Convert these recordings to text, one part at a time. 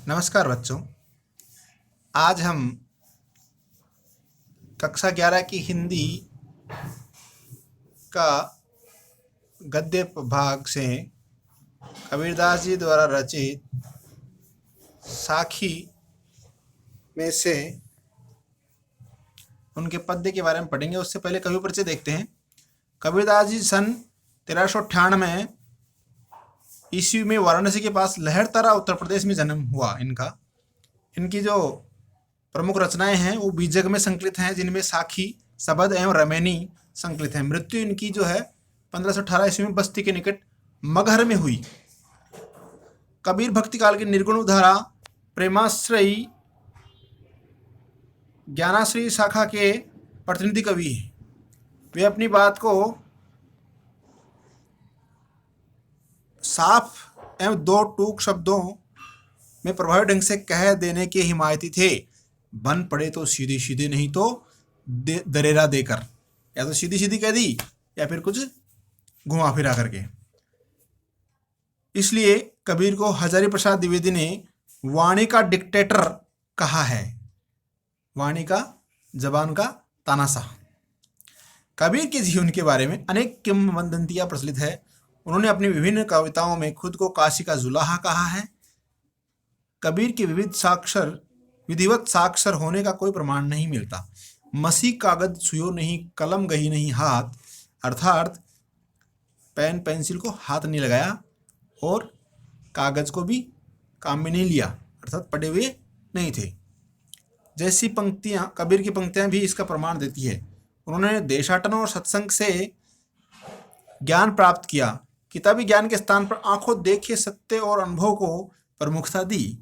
नमस्कार बच्चों। आज हम कक्षा 11 की हिंदी का गद्य भाग से कबीरदास जी द्वारा रचित साखी में से उनके पद्य के बारे में पढ़ेंगे। उससे पहले कवि परिचय देखते हैं। कबीरदास जी सन 1398 ईस्वी में वाराणसी के पास लहरतरा उत्तर प्रदेश में जन्म हुआ इनका। इनकी जो प्रमुख रचनाएं हैं वो बीजक में संकलित हैं, जिनमें साखी, सबद एवं रमैनी संकलित हैं। मृत्यु इनकी जो है 1518 ईस्वी में बस्ती के निकट मगहर में हुई। कबीर भक्ति काल की निर्गुण उदारा, प्रेमाश्रयी, ज्ञानाश्रयी शाखा के प्रतिनिधि कवि हैं। वे अपनी बात को साफ एवं दो टूक शब्दों में प्रभावी ढंग से कह देने के हिमायती थे। बन पड़े तो सीधे सीधे, नहीं तो दरेरा देकर, या तो सीधी सीधी कह दी या फिर कुछ घुमा फिरा करके। इसलिए कबीर को हजारी प्रसाद द्विवेदी ने वाणी का डिक्टेटर कहा है, वाणी का, जबान का तानाशाह। कबीर के जीवन के बारे में अनेक किंवदंतियां प्रचलित है। उन्होंने अपनी विभिन्न कविताओं में खुद को काशी का जुलाहा कहा है। कबीर के विधिवत साक्षर होने का कोई प्रमाण नहीं मिलता। मसी कागज छुयो नहीं, कलम गही नहीं हाथ, अर्थात पेन पेंसिल को हाथ नहीं लगाया और कागज को भी काम में नहीं लिया, अर्थात पढ़े हुए नहीं थे। जैसी पंक्तियां, कबीर की पंक्तियां भी इसका प्रमाण देती है। उन्होंने देशाटन और सत्संग से ज्ञान प्राप्त किया। किताबी ज्ञान के स्थान पर आंखों देखे सत्य और अनुभव को प्रमुखता दी।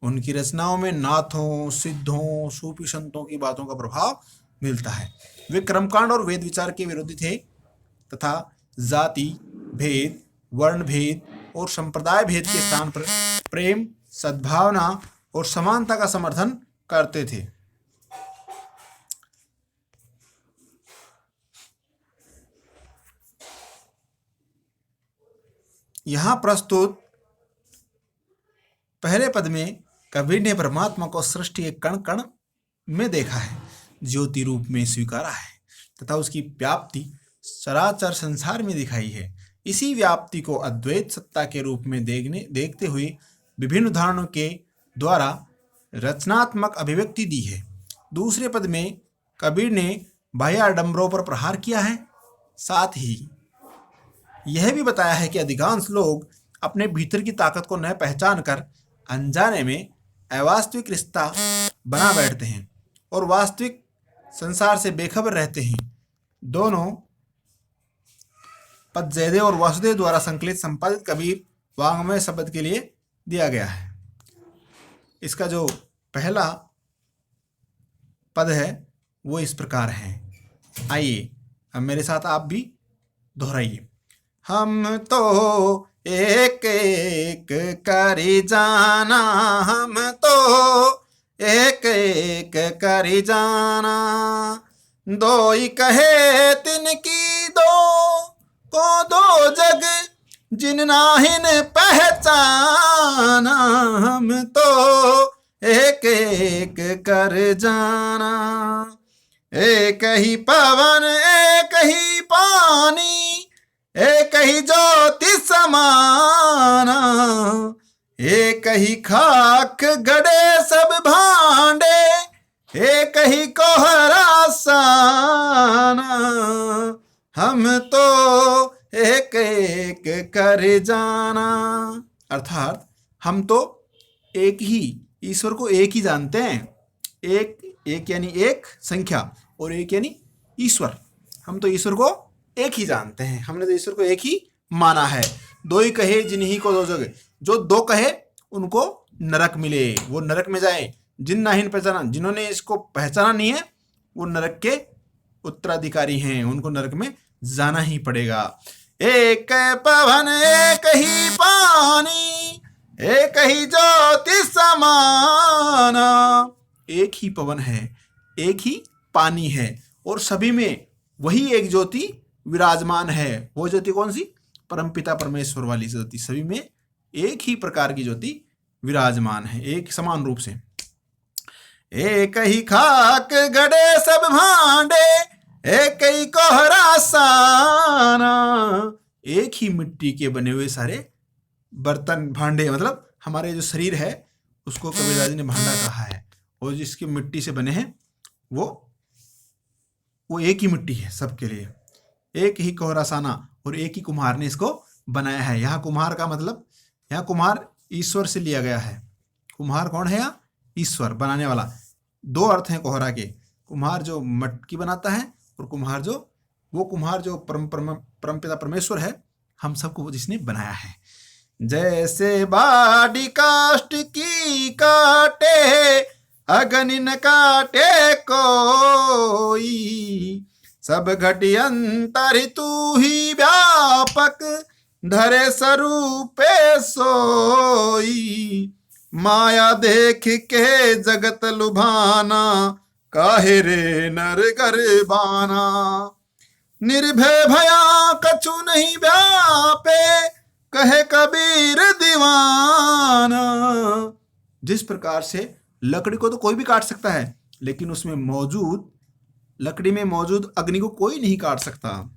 उनकी रचनाओं में नाथों, सिद्धों, सूफी संतों की बातों का प्रभाव मिलता है। वे कर्मकांड और वेद विचार के विरोधी थे तथा जाति भेद, वर्ण भेद और संप्रदाय भेद के स्थान पर प्रेम, सद्भावना और समानता का समर्थन करते थे। यहाँ प्रस्तुत पहले पद में कबीर ने परमात्मा को सृष्टि के कण कण में देखा है, ज्योति रूप में स्वीकारा है तथा उसकी व्याप्ति चराचर संसार में दिखाई है। इसी व्याप्ति को अद्वैत सत्ता के रूप में देखते हुए विभिन्न उदाहरणों के द्वारा रचनात्मक अभिव्यक्ति दी है। दूसरे पद में कबीर ने बाह्य आडंबरों पर प्रहार किया है। साथ ही यह भी बताया है कि अधिकांश लोग अपने भीतर की ताकत को न पहचान कर अनजाने में अवास्तविक रिश्ता बना बैठते हैं और वास्तविक संसार से बेखबर रहते हैं। दोनों पद जयदेव और वासुदेव द्वारा संकलित संपादित कबीर वाङ्मय शब्द के लिए दिया गया है। इसका जो पहला पद है वो इस प्रकार है। आइए अब मेरे साथ आप भी दोहराइए। हम तो एक एक करी जाना, हम तो एक एक करी जाना, दो ही कहे तिनकी दो को दो जग जिन नाहिन पहचाना, हम तो एक एक कर जाना। एक ही पवन एक ही पानी, एक ही ज्योति समाना, एक ही खाक गड़े सब भांडे, एक ही कोहरा साना, हम तो एक एक कर जाना। अर्थात हम तो एक ही ईश्वर को एक ही जानते हैं। एक एक यानी एक संख्या और एक यानी ईश्वर। हम तो ईश्वर को एक ही जानते हैं, हमने तो ईश्वर को एक ही माना है। दो ही कहे जिन्हीं को दो जगह, जो दो कहे उनको नरक मिले, वो नरक में जाए। जिन नाहिन पहचाना, जिन्होंने इसको पहचाना नहीं है वो नरक के उत्तराधिकारी हैं, उनको नरक में जाना ही पड़ेगा। एक पवन एक ही पानी, एक ही ज्योति समाना। एक ही पवन है, एक ही पानी है और सभी में वही एक ज्योति विराजमान है। वो ज्योति कौन सी? परमपिता परमेश्वर वाली ज्योति। सभी में एक ही प्रकार की ज्योति विराजमान है, एक समान रूप से। एक ही खाक गड़े सब भांडे, एक ही कोहरा साना। एक ही मिट्टी के बने हुए सारे बर्तन भांडे, मतलब हमारे जो शरीर है उसको कबीरदास जी ने भांडा कहा है, और जिसकी मिट्टी से बने हैं वो एक ही मिट्टी है सबके लिए। एक ही कोहरा साना, और एक ही कुम्हार ने इसको बनाया है। यहाँ कुम्हार का मतलब, यहाँ कुम्हार ईश्वर से लिया गया है। कुम्हार कौन है यहाँ? ईश्वर, बनाने वाला। दो अर्थ हैं कोहरा के, कुम्हार जो मटकी बनाता है, और कुम्हार जो परम पिता परमेश्वर है, हम सबको जिसने बनाया है। जैसे बाडी काष्ट की काटे, अग्नि न काटे कोई, सब घटी अंतर तू ही व्यापक, धरे स्वरूपे सोई। माया देख के जगत लुभाना, काहे रे नर गरबाना। निर्भय भया कछु नहीं व्यापे, कहे कबीर दीवाना। जिस प्रकार से लकड़ी को तो कोई भी काट सकता है, लेकिन उसमें मौजूद, लकड़ी में मौजूद अग्नि को कोई नहीं काट सकता।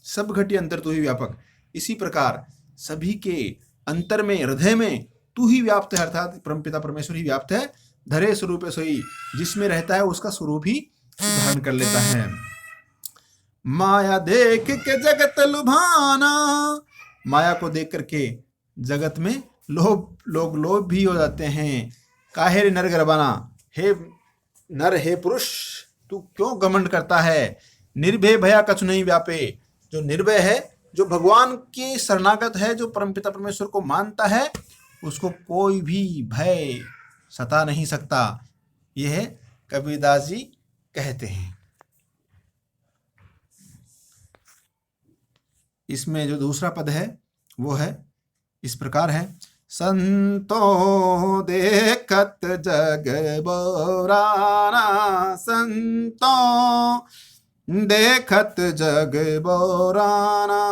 सब घटी अंतर तू ही व्यापक, इसी प्रकार सभी के अंतर में, हृदय में तू ही व्याप्त है, अर्थात परमपिता परमेश्वर ही व्याप्त है। धरे स्वरूप सोई, जिसमें रहता है उसका स्वरूप ही धारण कर लेता है। माया देख के जगत लुभाना, माया को देख करके जगत में लोग लोभ भी हो जाते हैं। काहे रे नर गरबाना, हे नर, हे पुरुष, तू क्यों घमंड करता है। निर्भय भया कछु नहीं व्यापे, जो निर्भय है, जो भगवान की शरणागत है, जो परमपिता परमेश्वर को मानता है, उसको कोई भी भय सता नहीं सकता। यह कबीरदास जी कहते हैं। इसमें जो दूसरा पद है वो है, इस प्रकार है। संतों देखत जग बोराना, संतों देखत जग बोराना।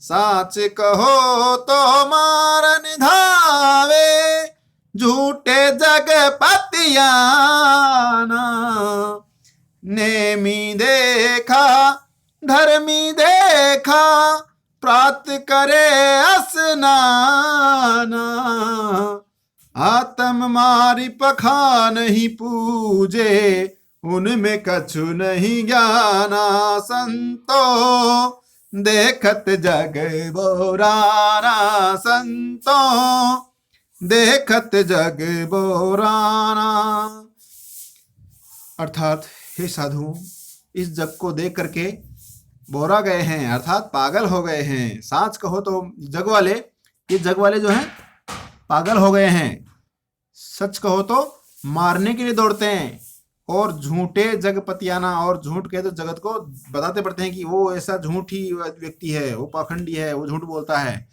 साच कहो तो मारन धावे, झूठे जग पतियाना। नेमी देखा धर्मी देखा, प्रात करे असनाना। आत्म मारी पखा नहीं पूजे, उनमें कछु नहीं ज्ञाना। संतो देखत जग बोराना, संतो देखत जग बोराना। अर्थात हे साधु, इस जग को देख करके बोरा गए हैं, अर्थात पागल हो गए हैं। सांच कहो तो जग वाले, ये जग वाले जो हैं पागल हो गए हैं। सच कहो तो मारने के लिए दौड़ते हैं, और झूठे जगपतियाना, और झूठ के तो जगत को बताते पड़ते हैं कि वो ऐसा झूठी व्यक्ति है, वो पाखंडी है, वो झूठ बोलता है।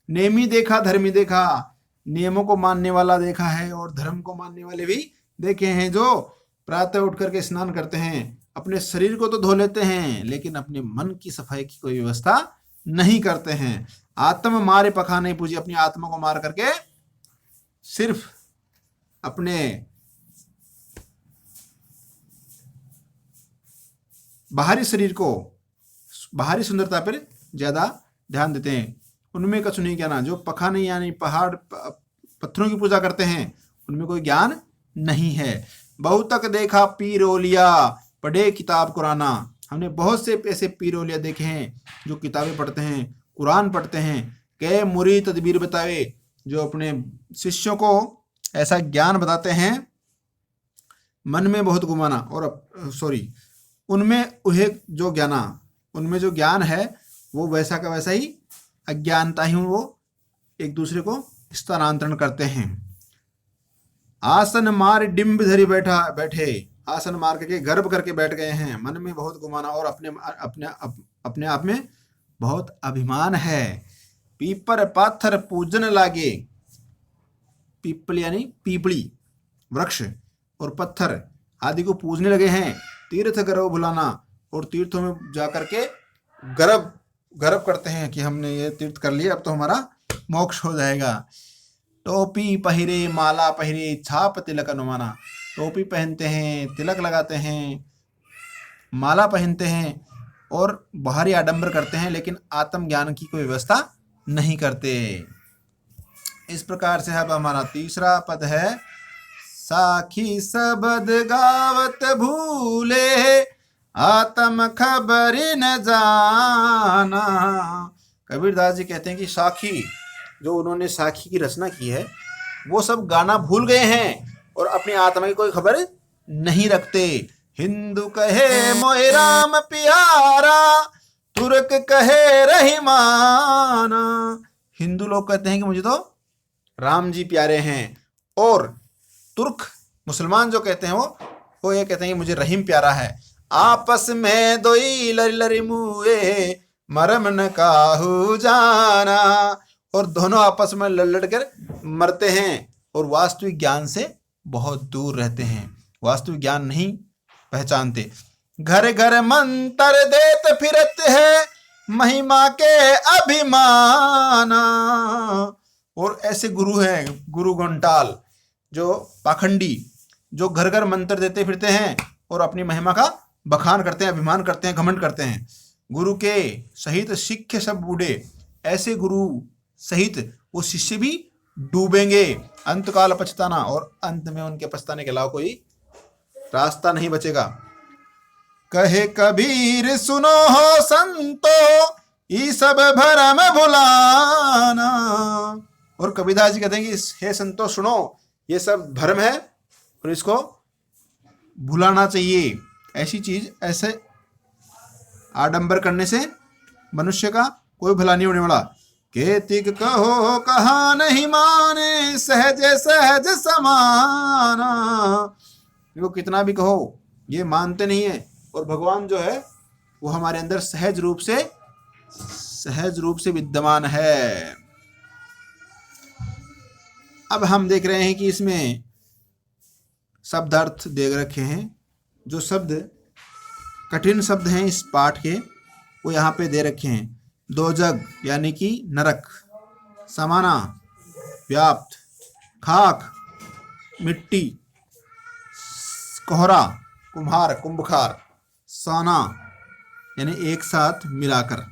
नेमी देखा धर्मी देखा, नियमों को मानने वाला देखा है, और धर्म को मानने वाले भी देखे हैं, जो प्रातः उठ करके स्नान करते हैं। अपने शरीर को तो धो लेते हैं, लेकिन अपने मन की सफाई की कोई व्यवस्था नहीं करते हैं। आत्म मारे पखा नहीं पूजी, अपनी आत्मा को मार करके सिर्फ अपने बाहरी शरीर को, बाहरी सुंदरता पर ज्यादा ध्यान देते हैं। उनमें कछु नहीं कहना, जो पखा नहीं, यानी पहाड़ पत्थरों की पूजा करते हैं, उनमें कोई ज्ञान नहीं है। बहुतक देखा पीर ओलिया, पढ़े किताब कुराना। हमने बहुत से ऐसे पीर ओलिया देखे हैं जो किताबें पढ़ते हैं, कुरान पढ़ते हैं। कई मुरीद तदबीर बतावे, जो अपने शिष्यों को ऐसा ज्ञान बताते हैं, मन में बहुत गुमाना, और उनमें उनमें जो ज्ञान है वो वैसा का वैसा ही अज्ञानता ही वो एक दूसरे को स्थानांतरण करते हैं। आसन मार डिम्ब धरी बैठे, आसन मार करके गर्भ करके बैठ गए हैं। मन में बहुत गुमाना, और अपने आप में बहुत अभिमान है। पीपर पाथर पूजन लागे, पीपल यानी पीपली वृक्ष और पत्थर आदि को पूजने लगे हैं। तीर्थ गर्व भुलाना, और तीर्थों में जाकर के गर्व करते हैं कि हमने ये तीर्थ कर लिया, अब तो हमारा मोक्ष हो जाएगा। टोपी पहिरे माला पहिरे छाप तिलक अनुमाना। टोपी पहनते हैं, तिलक लगाते हैं, माला पहनते हैं और बाहरी आडंबर करते हैं, लेकिन आत्मज्ञान की कोई व्यवस्था नहीं करते। इस प्रकार से अब हमारा तीसरा पद है, साखी सबद गावत भूले आत्म खबरी न जाना। कबीरदास जी कहते हैं कि साखी, जो उन्होंने साखी की रचना की है, वो सब गाना भूल गए हैं और अपनी आत्मा की कोई खबर नहीं रखते। हिंदू कहे मोहे राम प्यारा, तुर्क कहे रहीमाना। हिंदू लोग कहते हैं कि मुझे तो राम जी प्यारे हैं, और तुर्क मुसलमान जो कहते हैं वो ये कहते हैं कि मुझे रहीम प्यारा है। आपस में दोई लरी लरी मुए मरम न काहू जाना। और दोनों आपस में लड़ लड़ कर मरते हैं और वास्तविक ज्ञान से बहुत दूर रहते हैं, वास्तविक ज्ञान नहीं पहचानते। घर घर मंत्र देत फिरत है महिमा के अभिमाना। और ऐसे गुरु हैं, गुरु घंटाल, जो पाखंडी, जो घर घर मंत्र देते फिरते हैं और अपनी महिमा का बखान करते हैं, अभिमान करते हैं, घमंड करते हैं। गुरु के सहित शिष्य सब बूढ़े, ऐसे गुरु सहित वो शिष्य भी डूबेंगे। अंतकाल पछताना, और अंत में उनके पछताने के अलावा कोई रास्ता नहीं बचेगा। कहे कबीर सुनो हो संतो ये सब भरम भुलाना। और कबीरदास जी कहते हैं कि हे संतो सुनो, ये सब भ्रम है और इसको भुलाना चाहिए। ऐसी चीज, ऐसे आडंबर करने से मनुष्य का कोई भला नहीं होने वाला। केतिक कहो कहा नहीं माने सहज सहज समाना। देखो कितना भी कहो ये मानते नहीं है, और भगवान जो है वो हमारे अंदर सहज रूप से विद्यमान है। अब हम देख रहे हैं कि इसमें शब्दार्थ दे रखे हैं। जो शब्द कठिन शब्द हैं इस पाठ के, वो यहाँ पे दे रखे हैं। दोजग यानी कि नरक, समाना व्याप्त, खाक मिट्टी, कोहरा कुम्हार कुंभकार, साना यानी एक साथ मिलाकर,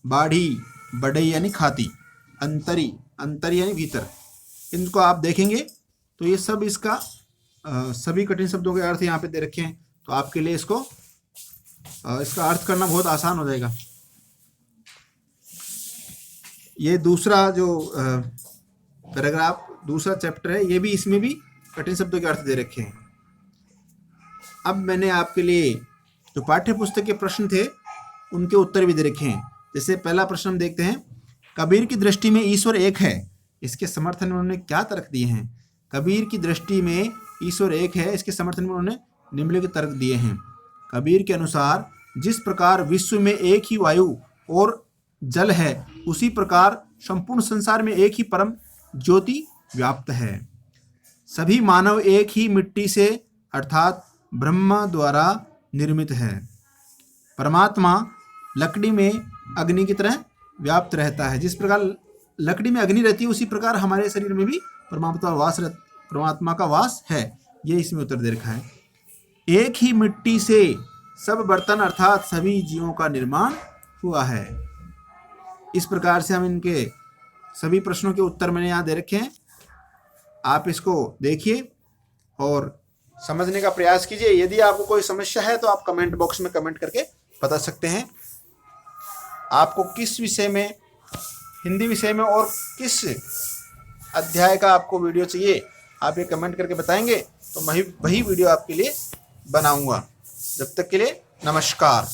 बाढ़ी बढ़ई यानी खाती, अंतरी अंतरी यानी भीतर। इनको आप देखेंगे तो ये सब इसका सभी कठिन शब्दों के अर्थ यहाँ पे दे रखे हैं, तो आपके लिए इसका अर्थ करना बहुत आसान हो जाएगा। ये दूसरा जो पैराग्राफ, दूसरा चैप्टर है, ये भी, इसमें भी कठिन शब्दों के अर्थ दे रखे हैं। अब मैंने आपके लिए जो पाठ्य पुस्तक के प्रश्न थे उनके उत्तर भी दे रखे हैं। जैसे पहला प्रश्न हम देखते हैं, कबीर की दृष्टि में ईश्वर एक है, इसके समर्थन में उन्होंने क्या तर्क दिए हैं। कबीर की दृष्टि में ईश्वर एक है, इसके समर्थन में उन्होंने निम्नलिखित तर्क दिए हैं। कबीर के अनुसार जिस प्रकार विश्व में एक ही वायु और जल है, उसी प्रकार संपूर्ण संसार में एक ही परम ज्योति व्याप्त है। सभी मानव एक ही मिट्टी से अर्थात ब्रह्मा द्वारा निर्मित है। परमात्मा लकड़ी में अग्नि की तरह व्याप्त रहता है। जिस प्रकार लकड़ी में अग्नि रहती है, उसी प्रकार हमारे शरीर में भी परमात्मा का वास है। ये इसमें उत्तर दे रखा है। एक ही मिट्टी से सब बर्तन अर्थात सभी जीवों का निर्माण हुआ है। इस प्रकार से हम इनके सभी प्रश्नों के उत्तर मैंने यहाँ दे रखे हैं। आप इसको देखिए और समझने का प्रयास कीजिए। यदि आपको कोई समस्या है तो आप कमेंट बॉक्स में कमेंट करके बता सकते हैं। आपको किस विषय में, हिंदी विषय में और किस अध्याय का आपको वीडियो चाहिए, आप ये कमेंट करके बताएंगे तो मैं वही वीडियो आपके लिए बनाऊंगा। जब तक के लिए नमस्कार।